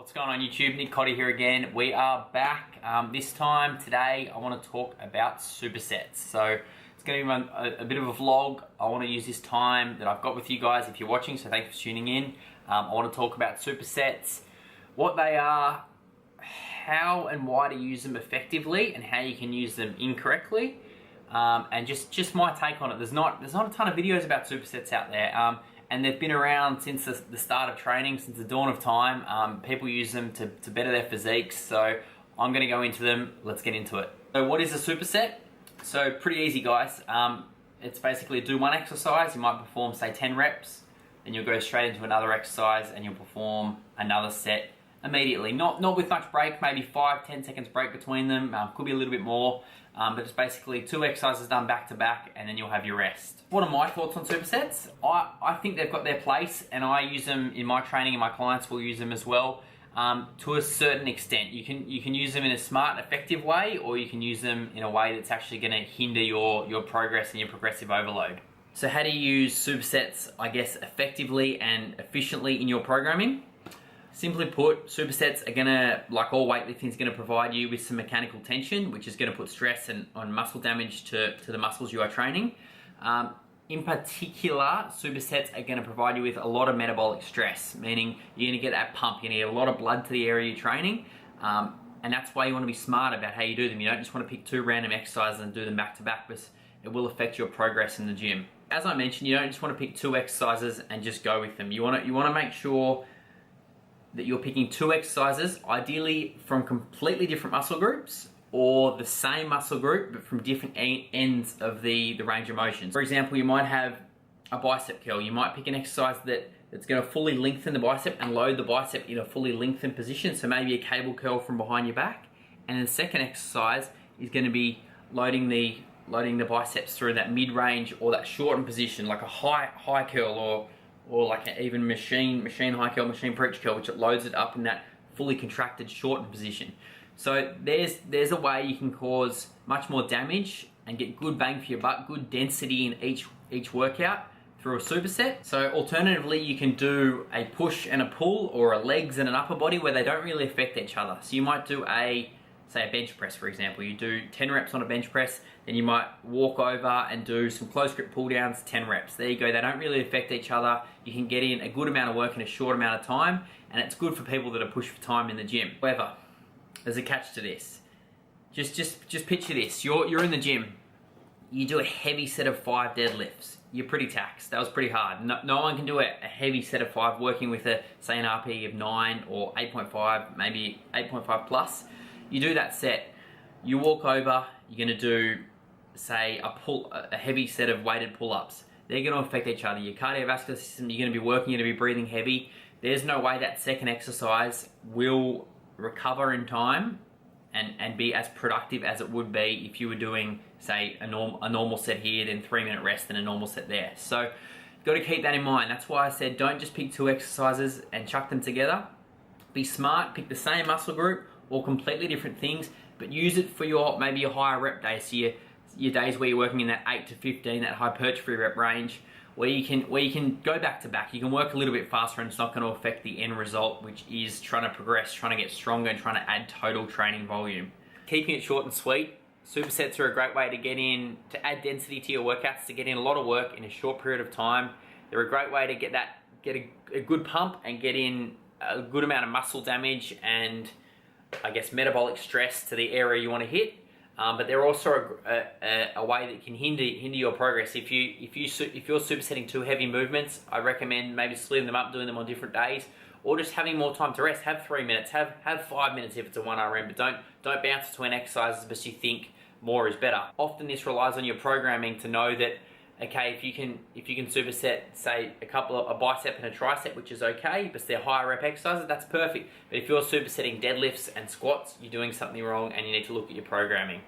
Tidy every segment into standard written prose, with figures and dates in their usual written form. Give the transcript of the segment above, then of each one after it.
What's going on YouTube? Nick Cotty here again. We are back. This time today I want to talk about supersets. So it's going to be a bit of a vlog. I want to use this time that I've got with you guys if you're watching, so thanks for tuning in. I want to talk about supersets, what they are, how and why to use them effectively, and how you can use them incorrectly. And just my take on it. There's not a ton of videos about supersets out there. And they've been around since the start of training, since the dawn of time. People use them to better their physiques, so I'm going to go into them. Let's get into it. So what is a superset? So pretty easy, guys. It's basically do one exercise. You might perform, say, 10 reps, then you'll go straight into another exercise and you'll perform another set immediately. Not with much break, maybe 5-10 seconds break between them. Could be a little bit more, but it's basically 2 exercises done back to back and then you'll have your rest. What are my thoughts on supersets? I think they've got their place, and I use them in my training, and my clients will use them as well. To a certain extent, you can use them in a smart, effective way, or you can use them in a way that's actually going to hinder your progress and your progressive overload. So how do you use supersets, I guess, effectively and efficiently in your programming? Simply put, supersets are gonna, like all weightlifting, is gonna provide you with some mechanical tension, which is gonna put stress and on muscle damage to the muscles you are training. In particular, supersets are gonna provide you with a lot of metabolic stress, meaning you're gonna get that pump, you're gonna get a lot of blood to the area you're training, and that's why you wanna be smart about how you do them. You don't just wanna pick 2 random exercises and do them back to back, because it will affect your progress in the gym. As I mentioned, you don't just wanna pick 2 exercises and just go with them. You wanna make sure that you're picking 2 exercises, ideally from completely different muscle groups, or the same muscle group but from different ends of the range of motions. For example, you might have a bicep curl. You might pick an exercise that's going to fully lengthen the bicep and load the bicep in a fully lengthened position, so maybe a cable curl from behind your back. And the second exercise is going to be loading the biceps through that mid-range or that shortened position, like a high curl, or like an even machine high curl, machine preach curl, which it loads it up in that fully contracted shortened position. So there's a way you can cause much more damage and get good bang for your buck, good density in each workout through a superset. So alternatively, you can do a push and a pull, or a legs and an upper body, where they don't really affect each other. So you might do say a bench press, for example. You do 10 reps on a bench press, then you might walk over and do some close grip pull downs, 10 reps. There you go. They don't really affect each other. You can get in a good amount of work in a short amount of time, and it's good for people that are pushed for time in the gym. However, there's a catch to this. Just picture this. You're in the gym. You do a heavy set of 5 deadlifts. You're pretty taxed. That was pretty hard. No one can do a heavy set of 5 working with say an RPE of 9 or 8.5, maybe 8.5 plus. You do that set. You walk over. You're going to do, say, a heavy set of weighted pull-ups. They're going to affect each other. Your cardiovascular system, you're going to be working, you're going to be breathing heavy. There's no way that second exercise will recover in time and be as productive as it would be if you were doing, say, a normal set here, then 3-minute rest, and a normal set there. So you've got to keep that in mind. That's why I said don't just pick 2 exercises and chuck them together. Be smart, pick the same muscle group or completely different things, but use it for maybe your higher rep days. So your days where you're working in that 8 to 15, that hypertrophy rep range, where you can go back to back. You can work a little bit faster, and it's not going to affect the end result, which is trying to progress, trying to get stronger, and trying to add total training volume. Keeping it short and sweet, supersets are a great way to add density to your workouts, to get in a lot of work in a short period of time. They're a great way to get a good pump and get in a good amount of muscle damage and, I guess, metabolic stress to the area you want to hit. But they're also a way that can hinder your progress. If you're supersetting 2 heavy movements, I recommend maybe splitting them up, doing them on different days, or just having more time to rest. Have 3 minutes, have 5 minutes if it's a 1 RM, but don't bounce between exercises because you think more is better. Often this relies on your programming to know that, okay, if you can superset, say, a bicep and a tricep, which is okay, but they're higher rep exercises, that's perfect. But if you're supersetting deadlifts and squats, you're doing something wrong, and you need to look at your programming.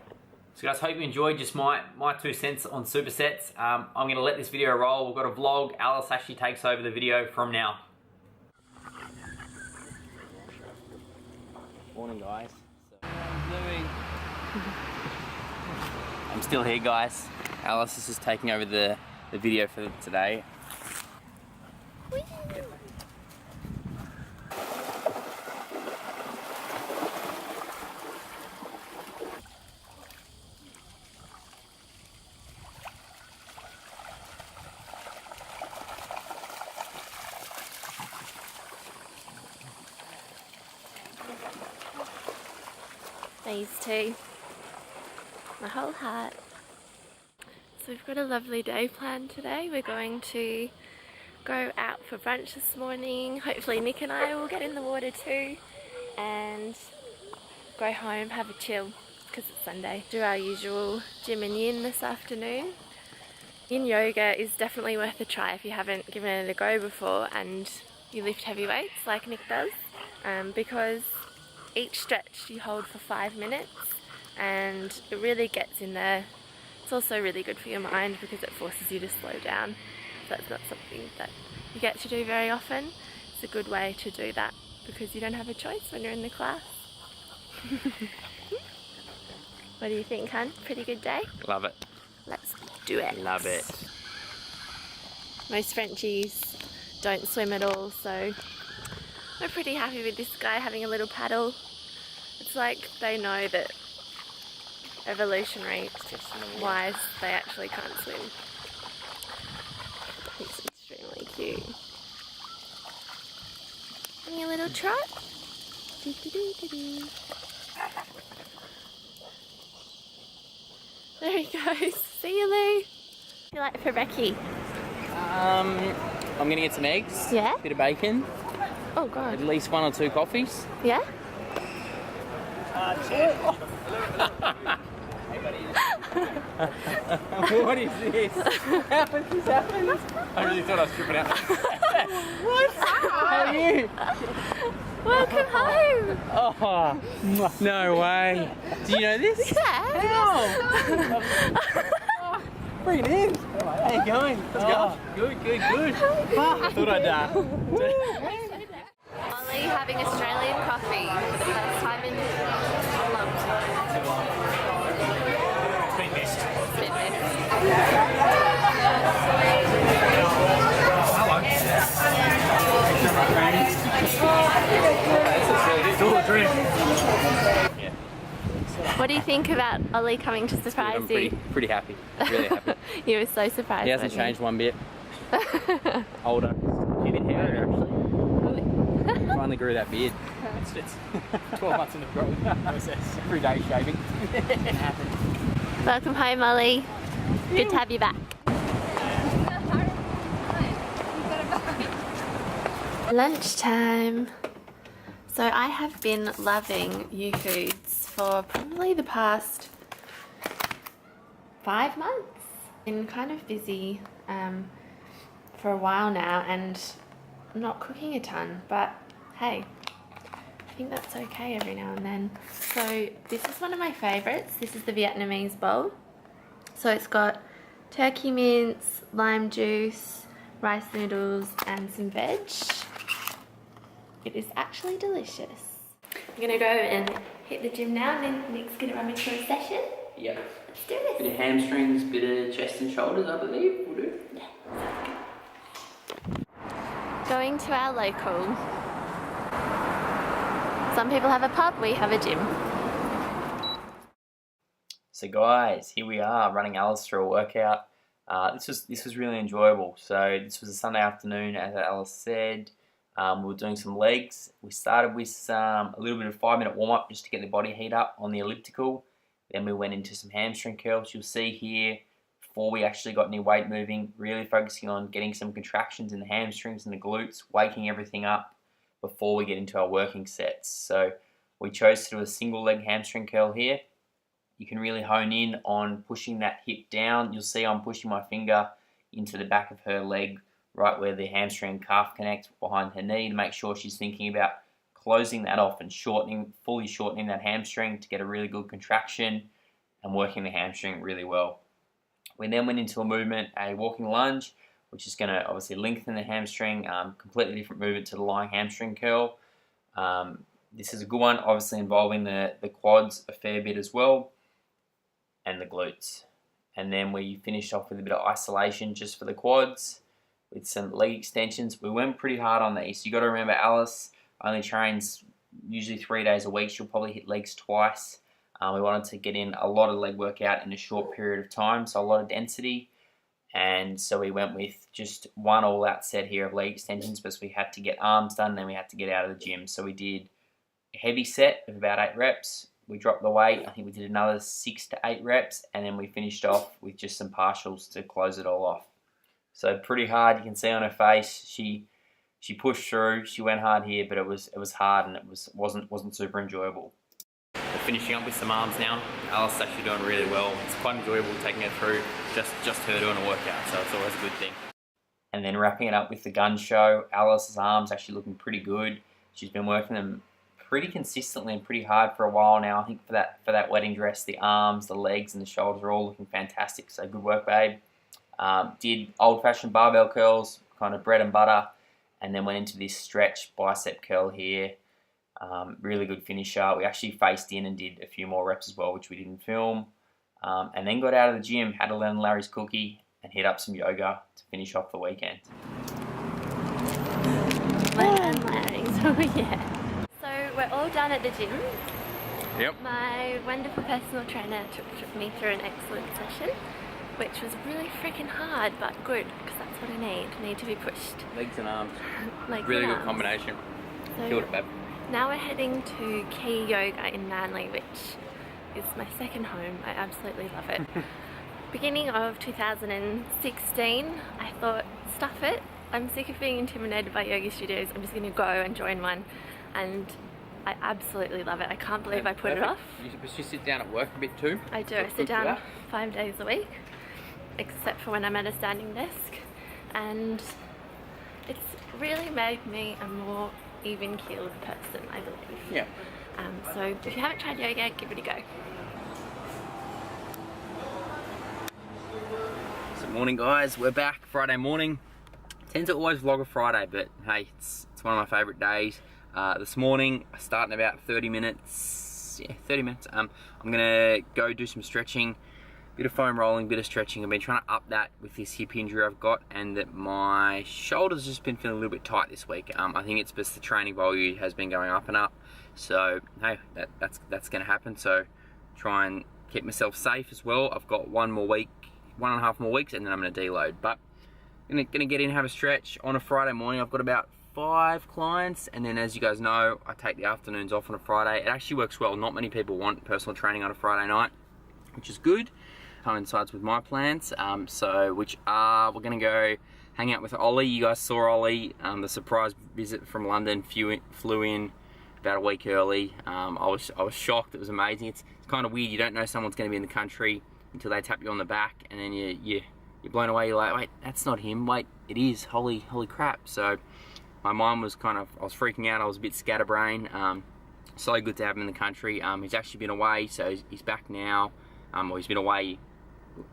So guys, hope you enjoyed just my 2 cents on supersets. I'm going to let this video roll. We've got a vlog. Alice actually takes over the video from now. Morning, guys. I'm still here, guys. Alice is just taking over the video for today. These two. My whole heart. So we've got a lovely day planned today. We're going to go out for brunch this morning. Hopefully Nick and I will get in the water too and go home, have a chill because it's Sunday. Do our usual gym and yin this afternoon. Yin yoga is definitely worth a try if you haven't given it a go before and you lift heavy weights like Nick does, because each stretch you hold for 5 minutes and it really gets in there. It's also really good for your mind because it forces you to slow down. That's not something that you get to do very often. It's a good way to do that because you don't have a choice when you're in the class. What do you think, hun? Pretty good day? Love it. Let's do it. Love it. Most Frenchies don't swim at all, so we're pretty happy with this guy having a little paddle. It's like they know that evolutionary wise they actually can't swim. It's extremely cute. Having a little trot. Doo -doo -doo -doo -doo. There he goes. See you, Lou. What do you like for Becky? I'm gonna get some eggs. Yeah? Bit of bacon. Oh god. At least 1 or 2 coffees. Yeah? What is this? This happens. I really thought I was tripping out. What? How are you? Welcome home. Oh, no way. Do you know this? Yeah. How? Bring it in. How you going? Let's go. Good, good, good. I thought I'd Ollie having Australian coffee for the first time in a long time. It's been missed. It's been missed. It's all a dream. What do you think about Ollie coming to surprise I'm you? pretty happy. Really happy. You were so surprised. He hasn't changed one bit. Older. A bit hairier actually. Finally grew that beard. It's 12 months in the growing process. Every day shaving. Welcome home, Ollie. Good to have you back. Lunchtime. So I have been loving New Foods for probably the past 5 months. Been kind of busy for a while now and I'm not cooking a ton, but hey, I think that's okay every now and then. So this is one of my favorites. This is the Vietnamese bowl. So it's got turkey mince, lime juice, rice noodles and some veg. It is actually delicious. I'm gonna go and hit the gym now and then Nick's gonna run me through a session. Yep. Let's do this. Bit of hamstrings, bit of chest and shoulders, I believe. We'll do. Yeah, sounds good. Going to our local. Some people have a pub, we have a gym. So guys, here we are running Alice through a workout. This was really enjoyable. So this was a Sunday afternoon, as Alice said. We were doing some legs. We started with a little bit of 5-minute warm-up just to get the body heat up on the elliptical. Then we went into some hamstring curls. You'll see here, before we actually got any weight moving, really focusing on getting some contractions in the hamstrings and the glutes, waking everything up before we get into our working sets. So we chose to do a single leg hamstring curl here. You can really hone in on pushing that hip down. You'll see I'm pushing my finger into the back of her leg, right where the hamstring and calf connect behind her knee, to make sure she's thinking about closing that off and fully shortening that hamstring to get a really good contraction and working the hamstring really well. We then went into a movement, a walking lunge, which is going to obviously lengthen the hamstring, completely different movement to the lying hamstring curl. This is a good one, obviously involving the quads a fair bit as well, and the glutes. And then we finished off with a bit of isolation just for the quads with some leg extensions. We went pretty hard on these. You got to remember, Alice only trains usually 3 days a week. She'll probably hit legs twice. We wanted to get in a lot of leg workout in a short period of time, so a lot of density. And so we went with just one all-out set here of leg extensions, because we had to get arms done, and then we had to get out of the gym. So we did a heavy set of about 8 reps, we dropped the weight. I think we did another 6 to 8 reps, and then we finished off with just some partials to close it all off. So pretty hard. You can see on her face, she pushed through. She went hard here, but it was hard, and it wasn't super enjoyable. We're finishing up with some arms now. Alice is actually doing really well. It's quite enjoyable taking her through just her doing a workout, so it's always a good thing. And then wrapping it up with the gun show, Alice's arms actually looking pretty good. She's been working them pretty consistently and pretty hard for a while now. I think for that wedding dress, the arms, the legs, and the shoulders are all looking fantastic. So good work, babe. Did old-fashioned barbell curls, kind of bread and butter, and then went into this stretch bicep curl here. Really good finisher. We actually faced in and did a few more reps as well, which we didn't film. And then got out of the gym, had a Len and Larry's cookie, and hit up some yoga to finish off the weekend. Len and Larry's, oh yeah. So we're all done at the gym. Yep. My wonderful personal trainer took me through an excellent session, which was really freaking hard, but good, because that's what I need. I need to be pushed. Legs and arms. Legs really and good arms. combination. So Killed it, babe. now we're heading to Key Yoga in Manly, which is my second home. I absolutely love it. Beginning of 2016, I thought, stuff it. I'm sick of being intimidated by yoga studios. I'm just going to go and join one. And I absolutely love it. I can't believe I put it off. You sit down at work a bit too? I do. I sit down 5 days a week, except for when I'm at a standing desk. And it's really made me a more even-keeled person, I believe. Yeah. So if you haven't tried yoga, give it a go. So morning, guys. We're back Friday morning. Tend to always vlog a Friday, but hey, it's one of my favourite days. This morning, I start in about 30 minutes. Yeah, 30 minutes. I'm gonna go do some stretching, bit of foam rolling, bit of stretching. I've been trying to up that with this hip injury I've got, and that my shoulder's just been feeling a little bit tight this week. I think it's because the training volume has been going up and up. So hey, that's gonna happen. So try and keep myself safe as well. I've got 1.5 more weeks, and then I'm gonna deload. But gonna get in and have a stretch on a Friday morning. I've got about 5 clients, and then as you guys know, I take the afternoons off on a Friday. It actually works well. Not many people want personal training on a Friday night, which is good. Coincides with my plans. We're gonna go hang out with Ollie. You guys saw Ollie, the surprise visit from London. Flew in about a week early. I was shocked. It was amazing. It's kind of weird. You don't know someone's gonna be in the country until they tap you on the back, and then you're blown away. You're like, wait, that's not him. Wait, it is. Holy crap. So my mind was I was freaking out. I was a bit scatterbrained. So good to have him in the country. He's actually been away, so he's back now. Or he's been away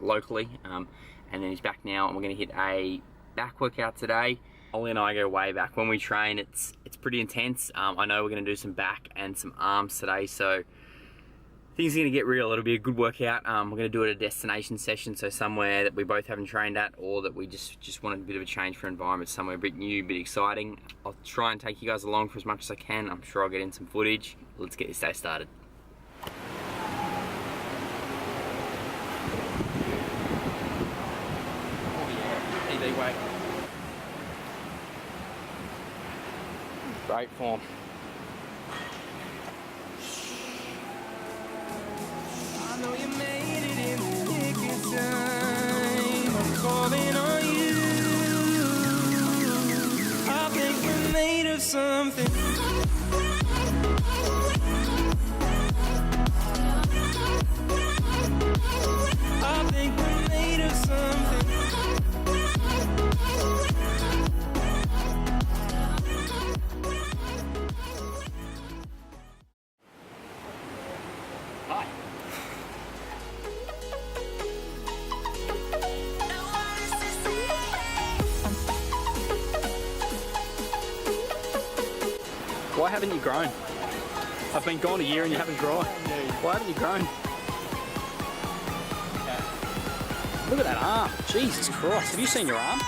locally, and then he's back now, and we're going to hit a back workout today. Ollie and I go way back. When we train, it's pretty intense. I know we're going to do some back and some arms today, so things are going to get real. It'll be a good workout. We're going to do it at a destination session, so somewhere that we both haven't trained at, or that we just wanted a bit of a change for environment, somewhere a bit new, a bit exciting. I'll try and take you guys along for as much as I can. I'm sure I'll get in some footage. Let's get this day started. Weight. Great form. I know you made it in the nick of time. I'm calling on you. I think we're made of something. I think we're made of something. Hi. Why haven't you grown? I've been gone a year and you haven't grown. Why haven't you grown? Look at that arm. Jesus Christ. Have you seen your arm?